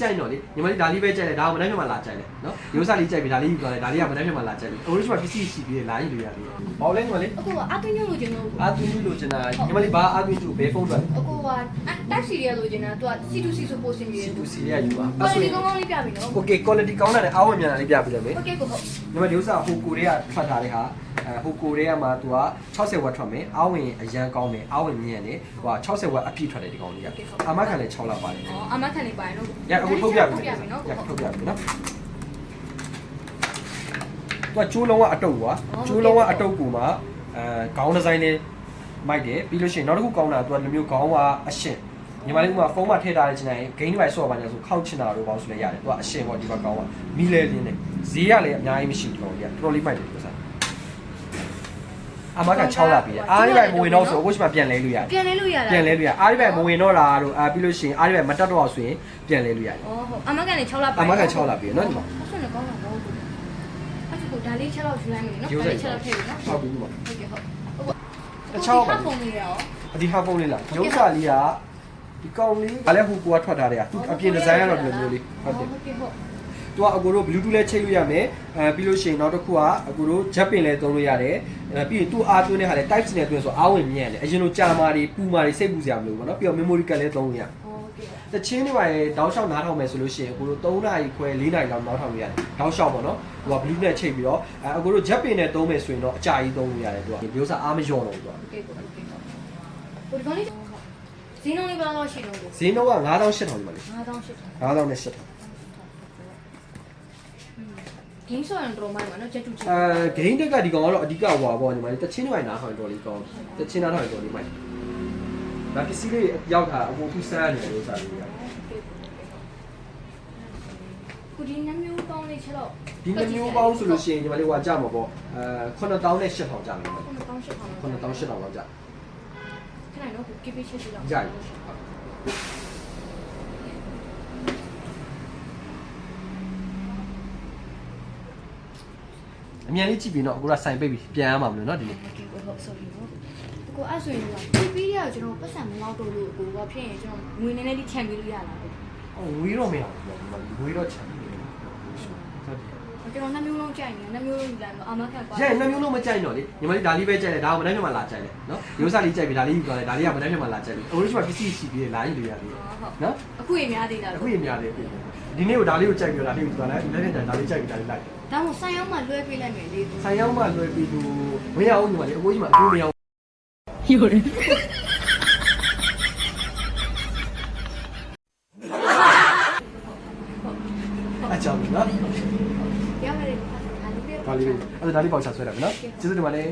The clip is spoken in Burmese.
ကြိုက်တော့လေညီမလေးဒါလေးပဲကြိုက်တယ်ဒါကမနှက်ဖြစ်မှလာကြိုက်တယ်နော်ရိုးစားလေးကြိုက်ပြီဒါလေးယူသွားတယ်ဒါလေးကမနှက်ဖြစ်မှလာကြိုက်တယ်အခုရှိမှပစ္စည်းရှိပြီးလာယူလို့ရတယ်ဘာလဲညီမလေးအခုကအသွင်းလို့ကျင်တော့ အာသွင်းလို့ကျင်တာညီမလေးဘာအာသွင်းကျဘယ်ဖုန်းအတွက်အခုကတက်စီရီလို့ကျင်တာသူက C2C ဆိုပို့စင်ပြီးတယ် C2C ရယူပါ အဲ့ဆိုဒီကောင်းလေးပြပြီနော် Okay quality ကောင်းတာနဲ့အားဝင်မြန်တာလေးပြပြတယ်မေ Okay ကိုဟုတ် ညီမဒီဥစ္စာဟိုကိုတွေကထွက်ထားတဲ့ဟာဟိုကိုတွေကမှသူက60ဝက်ထွက်မယ်အားဝင်အရန်ကောင်းမယ်အားဝင်မြန်တယ်ဟိုက60ဝက်အပြည့်ထွက်တယ်ဒီကောင်လေးကအာမခံလည်း6လောက်ပါတယ်အမခံနေပါရင်တော့ရအခုထုတ်ပြပြီနော်ထုတ်ပြပြီနော်သူကကျိုးလုံးကအတုပ်ကွာကျိုးလုံးကအတုပ်ကူမှာခေါင်းဒီဇိုင်းနဲ့မိုက်တယ်ပြီးလို့ရှိရင်နောက်တစ်ခုကောင်းတာသူကလိုမျိုးခေါင်းကအရှင်ညီမလေးကဖုန်းမှာထည့်ထားတဲ့ချိန်တိုင်းဂိမ်းတွေပဲဆော့ပါညာဆိုခောက်ချင်တာတော့ဘာလို့ဆိုလဲရတယ်သူကအရှင်ပေါ့ဒီဘက်ကောင်းကမီလဲလင်းနေဈေးကလည်းအများကြီးမရှိဘူးတော်ကြီးကတော်တော်လေးမိုက်တယ်ပြောစားအမက6လာပြီအားရီပဲမဝင်တော့ဆိုအခုရှိမှပြန်လဲလို့ရတယ်ပြန်လဲလို့ရတယ်ပြန်လဲလို့ရအားရီပဲမဝင်တော့တာတို့ပြီးလို့ရှိရင်အားရီပဲမတက်တော့ဆိုရင်ပြန်လဲလို့ရတယ်ဟုတ်အမကန်နဲ့6လပါအမက6လာပြီနော်ဒီမှာအဲ့ဆိုလည်းကောင်းတာမဟုတ်ဘူးအဲ့ဒါကိုဒါလေး6လောက်ယူလိုက်မယ်နော်ဒါလေး6လောက်ထည့်ပြီနော်ဟုတ်ပြီပါဟုတ်ကဲ့ဟုတ်တခြားပါ ဖုန်းလေးရော ဒီဟာဖုန်းလေးလားရုပ်စာလေးကဒီကောင်လေးဘာလဲဟိုကိုကထွက်ထားတယ်သူအပြင်ဒီဇိုင်းကတော့ဒီလိုမျိုးလေးဟုတ်တယ်ဟုတ်ကဲ့ဟုတ်သူကအကိုတို့ Bluetooth လည်းချိန်လို့ရမယ်ပြီးလို့ရှိရင်နောက်တစ်ခုကအကိုတို့ jet pin လည်းသုံးလို့ရတယ်ပြီးရင်သူ့အားသွင်းတဲ့ဟာလည်း type C နဲ့သွင်းဆိုအားဝင်မြင့်တယ်အရင်လိုကြာမာတွေပူမာတွေစိတ်ပူစရာမလိုဘူးပေါ့နော်ပြီးတော့ memory card လည်းသုံးလို့ရတယ်တချင်းတွေပါရေတောက်လျှောက်နားထောင်မယ်ဆိုလို့ရှိရင်အကိုတို့3နာရီခွဲ4နာရီလောက်နားထောင်လို့ရတယ်တောက်လျှောက်ပေါ့နော်ဟိုက Bluetooth နဲ့ချိန်ပြီးတော့အကိုတို့ jet pin နဲ့သုံးမယ်ဆိုရင်တော့အကြာကြီးသုံးလို့ရတယ်သူကဒီမျိုးစားအားမလျော့တော့ဘူးသူကဟုတ်ကဲ့ဟုတ်ကဲ့ဟိုဒီကောင်လေးဈေးနှုန်းလေးဘယ်လောက်ရှိတော့လဲဈေးနှုန်းက9800ပါလေ9800နဲ့8000ဂိမ်းဆော့ရင်တော်မိုင်းပါနော်ချက်တူချဂစ်ိမ်းတက်ကဒီကောင်ကတော့အဓိကဟွာပေါ့ညီမလေးတချင်းတွေနားထောင်တော်လေးကောင်းတချင်းနားထောင်တော်လေးမိုက်ဒါပစ္စည်းလေးရောက်တာအကုန်ခုစမ်းနေတယ်လို့စားလို့ရခုဒီနှမျိုးပေါင်းလေးချက်တော့ဒီနှမျိုးပေါင်းဆိုလို့ရှိရင်ညီမလေးဟွာကြမှာပေါ့9000နဲ့8000ကြမယ်9000 8000လောက်ကြခဏတော့ကိပိချက်ကြည့်တော့ကြအမြန်လေးကြည့်ပြီးတော့အခုကဆိုင်ပိတ်ပြီးပြန်ရမှာမလို့เนาะဒီနေ့ ဟုတ် sorry နော်ကိုအဲ့ဆိုရင်ပြီးရကျွန်တော်ပတ်စံမလောက်တော့လို့ကိုကဖြစ်ရင်ကျွန်တော်ငွေနည်းနည်းလေးခြံပေးလို့ရလားဟိုဝီးတော့မရဘူးဝီးတော့ချမ်းတယ်ကျွန်တော်နှမျိုးလုံးကြိုက်နေနှမျိုးလုံးယူလိုက်တော့အာမခံပါရဲနှမျိုးလုံးမကြိုက်တော့လေညီမလေးဒါလေးပဲကြိုက်တယ်ဒါကမနှက်ဖြစ်မှလာကြိုက်တယ်နော်ရိုးစားလေးကြိုက်ပြီဒါလေးယူသွားတယ်ဒါလေးကမနှက်ဖြစ်မှလာကြိုက်ပြီအခုရှိမှပစ္စည်းရှိပြီးလာယူလို့ရတယ်နော်အခုရများသေးတာအခုရများတယ်ဒီနေ့ကိုဒါလေးကိုကြိုက်ပြီးတော့ဒါလေးကိုယူသွားတယ်ဒီနေ့ကဒါလေးကြိုက်ပြီးဒါလေးလိုက်ဒါမှဆိုင်ရောက်မှလွှဲပေးလိုက်မယ်လေဆိုင်ရောက်မှလွှဲပြီးသူမရဘူးညီမလေးအခုရှိမှအကူမရဘူးယူတယ်အကြောင်းနော်ရပါတယ်ဒါလေးအဲ့ဒါလေးပေါက်ချဆွဲတယ်နော်ကျေးဇူးတင်ပါတယ်